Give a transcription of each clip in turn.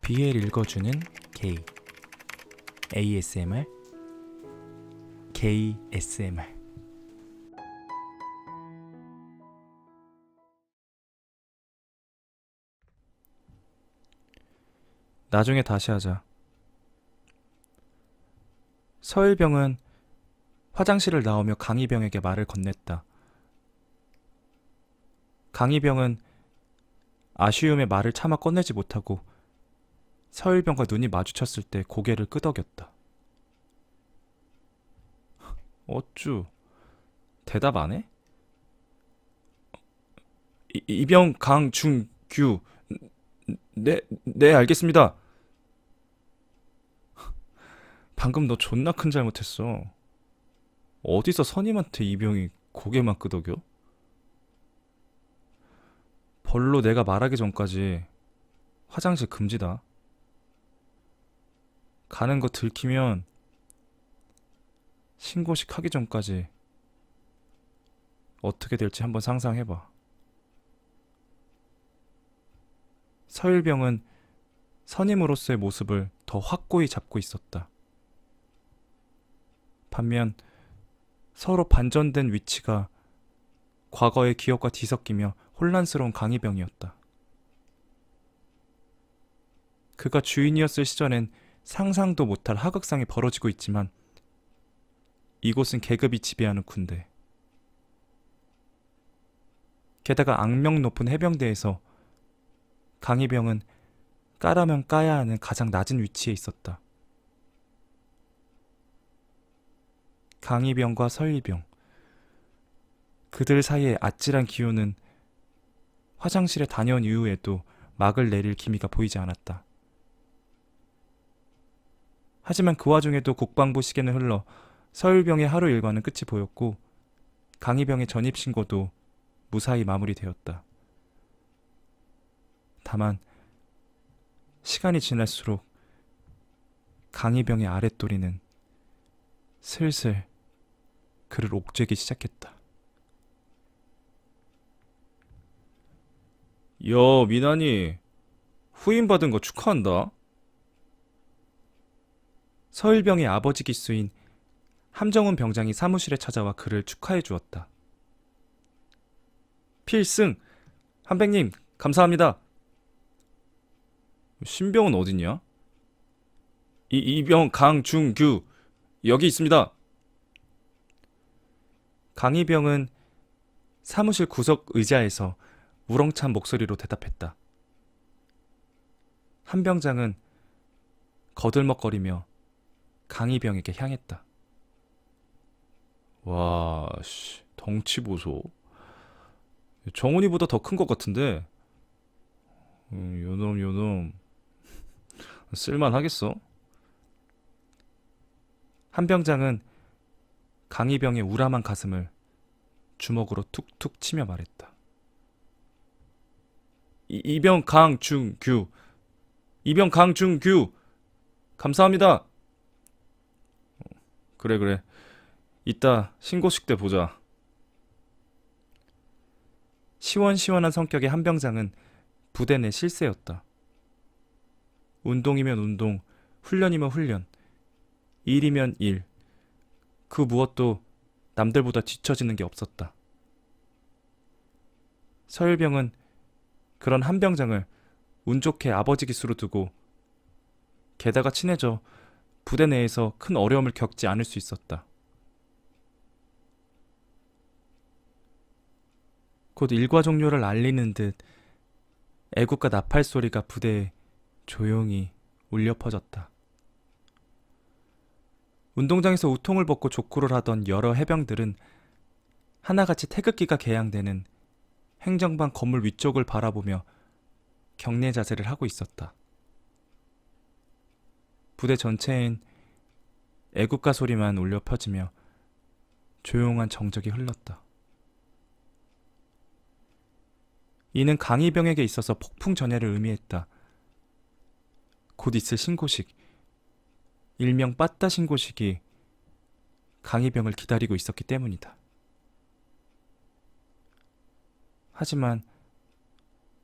BL 읽어주는 게이 ASMR 게이 SMR. 나중에 다시 하자. 서일병은 화장실을 나오며 강희병에게 말을 건넸다. 강희병은 아쉬움에 말을 차마 꺼내지 못하고 서일병과 눈이 마주쳤을 때 고개를 끄덕였다. 어쭈, 대답 안 해? 이병 강중규. 네, 알겠습니다. 방금 너 존나 큰 잘못했어. 어디서 선임한테 이병이 고개만 끄덕여? 벌로 내가 말하기 전까지 화장실 금지다. 가는 거 들키면 신고식 하기 전까지 어떻게 될지 한번 상상해봐. 서일병은 선임으로서의 모습을 더 확고히 잡고 있었다. 반면 서로 반전된 위치가 과거의 기억과 뒤섞이며 혼란스러운 강희병이었다. 그가 주인이었을 시절엔 상상도 못할 하극상이 벌어지고 있지만 이곳은 계급이 지배하는 군대. 게다가 악명 높은 해병대에서 강희병은 까라면 까야 하는 가장 낮은 위치에 있었다. 강희병과 서일병, 그들 사이의 아찔한 기운은 화장실에 다녀온 이후에도 막을 내릴 기미가 보이지 않았다. 하지만 그 와중에도 국방부 시계는 흘러 서일병의 하루 일과는 끝이 보였고 강희병의 전입신고도 무사히 마무리되었다. 다만 시간이 지날수록 강희병의 아랫도리는 슬슬 그를 옥죄기 시작했다. 야, 미나니, 후임 받은 거 축하한다. 서일병의 아버지 기수인 함정훈 병장이 사무실에 찾아와 그를 축하해 주었다. 필승! 한백님, 감사합니다. 신병은 어딨냐? 이병 강중규, 여기 있습니다. 강희병은 사무실 구석 의자에서 우렁찬 목소리로 대답했다. 한 병장은 거들먹거리며 강희병에게 향했다. 와, 씨, 덩치 보소. 정훈이보다 더 큰 것 같은데. 요놈 쓸만하겠어? 한 병장은 강희병의 우람한 가슴을 주먹으로 툭툭 치며 말했다. 이병 강중규, 이병 강중규, 감사합니다. 그래. 이따 신고식 때 보자. 시원시원한 성격의 한 병장은 부대 내 실세였다. 운동이면 운동, 훈련이면 훈련, 일이면 일, 그 무엇도 남들보다 뒤처지는 게 없었다. 서일병은 그런 한 병장을 운 좋게 아버지 기수로 두고 게다가 친해져 부대 내에서 큰 어려움을 겪지 않을 수 있었다. 곧 일과 종료를 알리는 듯 애국가 나팔 소리가 부대에 조용히 울려 퍼졌다. 운동장에서 우통을 벗고 족구를 하던 여러 해병들은 하나같이 태극기가 개양되는 행정반 건물 위쪽을 바라보며 경례 자세를 하고 있었다. 부대 전체엔 애국가 소리만 울려 퍼지며 조용한 정적이 흘렀다. 이는 강희병에게 있어서 폭풍 전야를 의미했다. 곧 있을 신고식, 일명 빠따 신고식이 강희병을 기다리고 있었기 때문이다. 하지만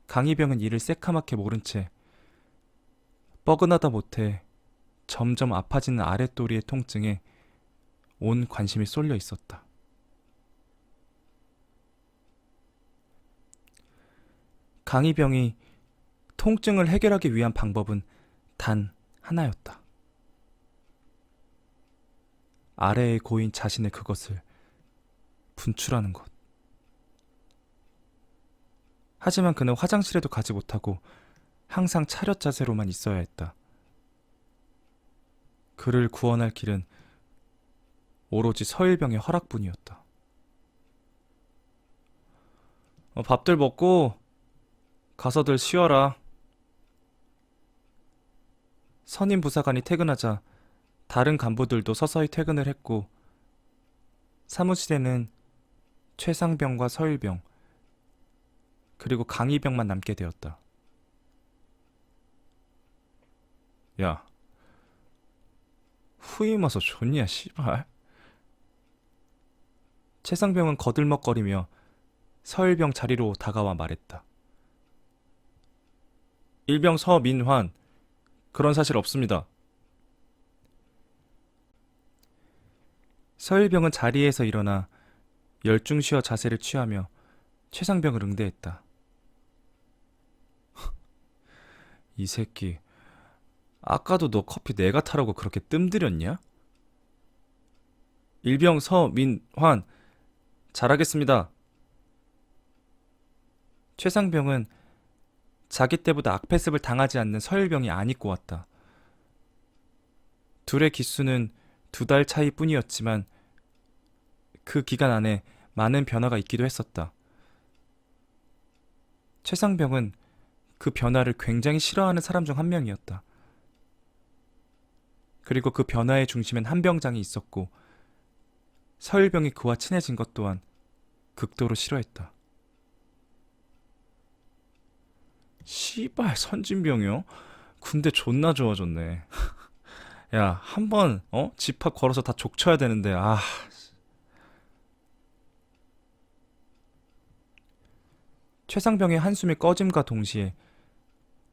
강희병은 이를 새카맣게 모른 채 뻐근하다 못해 점점 아파지는 아랫도리의 통증에 온 관심이 쏠려 있었다. 강희병이 통증을 해결하기 위한 방법은 단 하나였다. 아래에 고인 자신의 그것을 분출하는 것. 하지만 그는 화장실에도 가지 못하고 항상 차렷 자세로만 있어야 했다. 그를 구원할 길은 오로지 서일병의 허락뿐이었다. 밥들 먹고 가서들 쉬어라. 선임 부사관이 퇴근하자 다른 간부들도 서서히 퇴근을 했고 사무실에는 최상병과 서일병 그리고 강희병만 남게 되었다. 야, 후임 와서 좋냐 씨발. 최상병은 거들먹거리며 서일병 자리로 다가와 말했다. 일병 서민환, 그런 사실 없습니다. 서일병은 자리에서 일어나 열중쉬어 자세를 취하며 최상병을 응대했다. 이 새끼, 아까도 너 커피 내가 타라고 그렇게 뜸들였냐? 일병 서민환, 잘하겠습니다. 최상병은 자기 때보다 악패습을 당하지 않는 서일병이 안 입고 왔다. 둘의 기수는 2달 차이뿐이었지만 그 기간 안에 많은 변화가 있기도 했었다. 최상병은 그 변화를 굉장히 싫어하는 사람 중 한 명이었다. 그리고 그 변화의 중심엔 한 병장이 있었고 서일병이 그와 친해진 것 또한 극도로 싫어했다. 씨발 선진병이요? 군대 존나 좋아졌네. 야, 한번 집합 걸어서 다 족쳐야 되는데 최상병의 한숨이 꺼짐과 동시에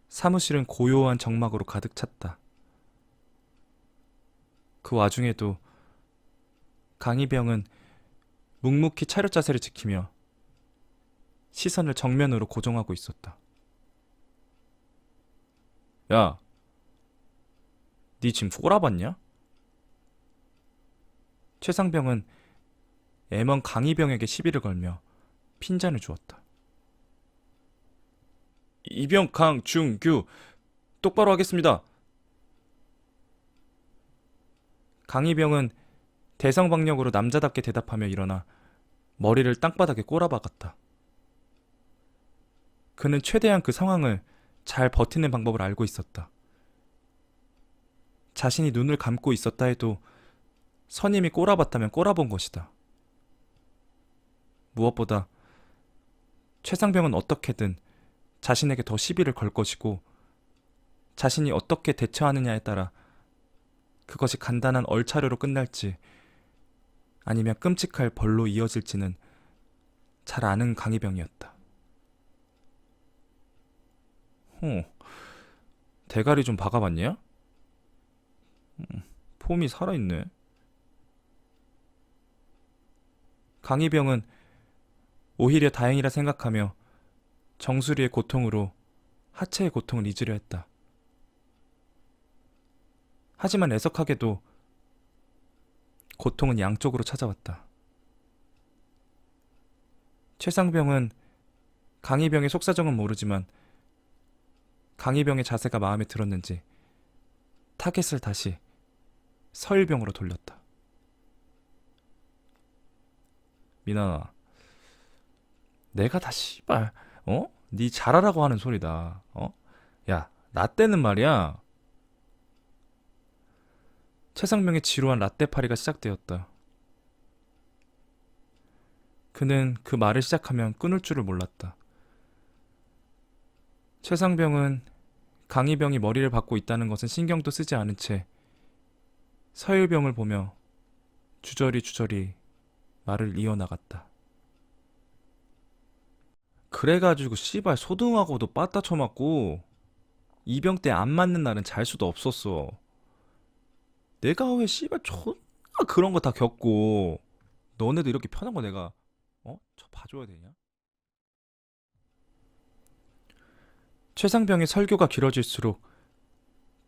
사무실은 고요한 정막으로 가득 찼다. 그 와중에도 강희병은 묵묵히 차렷 자세를 지키며 시선을 정면으로 고정하고 있었다. 야, 니 지금 꼬라봤냐? 최상병은 애먼 강희병에게 시비를 걸며 핀잔을 주었다. 이병 강중규, 똑바로 하겠습니다. 강희병은 대성방역으로 남자답게 대답하며 일어나 머리를 땅바닥에 꼬라박았다. 그는 최대한 그 상황을 잘 버티는 방법을 알고 있었다. 자신이 눈을 감고 있었다 해도 선임이 꼬라봤다면 꼬라본 것이다. 무엇보다 최상병은 어떻게든 자신에게 더 시비를 걸 것이고 자신이 어떻게 대처하느냐에 따라 그것이 간단한 얼차려로 끝날지 아니면 끔찍할 벌로 이어질지는 잘 아는 강희병이었다. 대가리 좀 박아봤냐? 폼이 살아있네. 강희병은 오히려 다행이라 생각하며 정수리의 고통으로 하체의 고통을 잊으려 했다. 하지만 애석하게도 고통은 양쪽으로 찾아왔다. 최상병은 강희병의 속사정은 모르지만 강희병의 자세가 마음에 들었는지 타겟을 다시 서일병으로 돌렸다. 민환아, 내가 다 씨발 네 잘하라고 하는 소리다. 야, 나 때는 말이야. 최상병의 지루한 라떼파리가 시작되었다. 그는 그 말을 시작하면 끊을 줄을 몰랐다. 최상병은 강희병이 머리를 박고 있다는 것은 신경도 쓰지 않은 채 서일병을 보며 주저리 말을 이어나갔다. 그래가지고 씨발 소등하고도 빠따 쳐맞고 이병 때 안 맞는 날은 잘 수도 없었어. 내가 왜 씨발 존나 그런 거 다 겪고 너네도 이렇게 편한 거 내가 저 봐줘야 되냐? 최상병의 설교가 길어질수록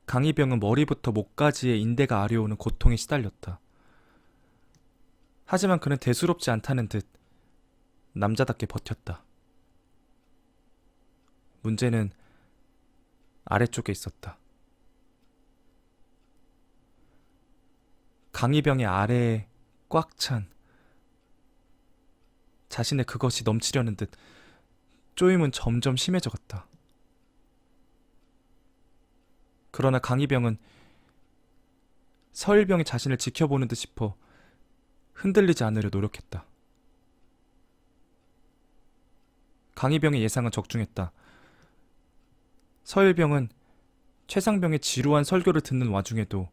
강희병은 머리부터 목까지의 인대가 아려오는 고통에 시달렸다. 하지만 그는 대수롭지 않다는 듯 남자답게 버텼다. 문제는 아래쪽에 있었다. 강희병의 아래에 꽉 찬 자신의 그것이 넘치려는 듯 쪼임은 점점 심해져 갔다. 그러나 강희병은 서일병이 자신을 지켜보는 듯 싶어 흔들리지 않으려 노력했다. 강희병의 예상은 적중했다. 서일병은 최상병의 지루한 설교를 듣는 와중에도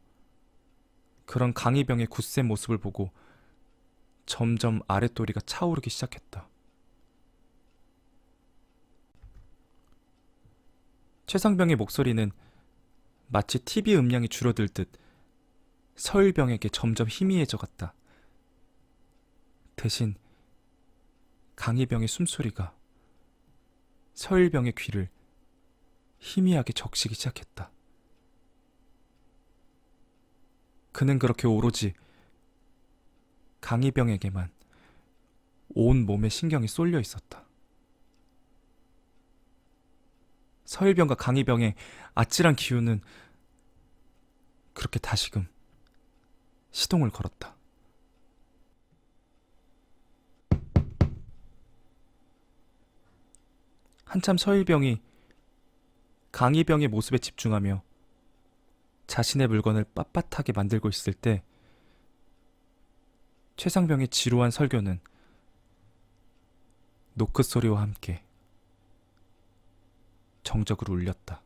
그런 강희병의 굳센 모습을 보고 점점 아랫도리가 차오르기 시작했다. 최상병의 목소리는 마치 TV 음량이 줄어들듯 서일병에게 점점 희미해져 갔다. 대신 강희병의 숨소리가 서일병의 귀를 희미하게 적시기 시작했다. 그는 그렇게 오로지 강희병에게만 온 몸에 신경이 쏠려 있었다. 서일병과 강희병의 아찔한 기운은 그렇게 다시금 시동을 걸었다. 한참 서일병이 강희병의 모습에 집중하며 자신의 물건을 빳빳하게 만들고 있을 때 최상병의 지루한 설교는 노크 소리와 함께 정적으로 울렸다.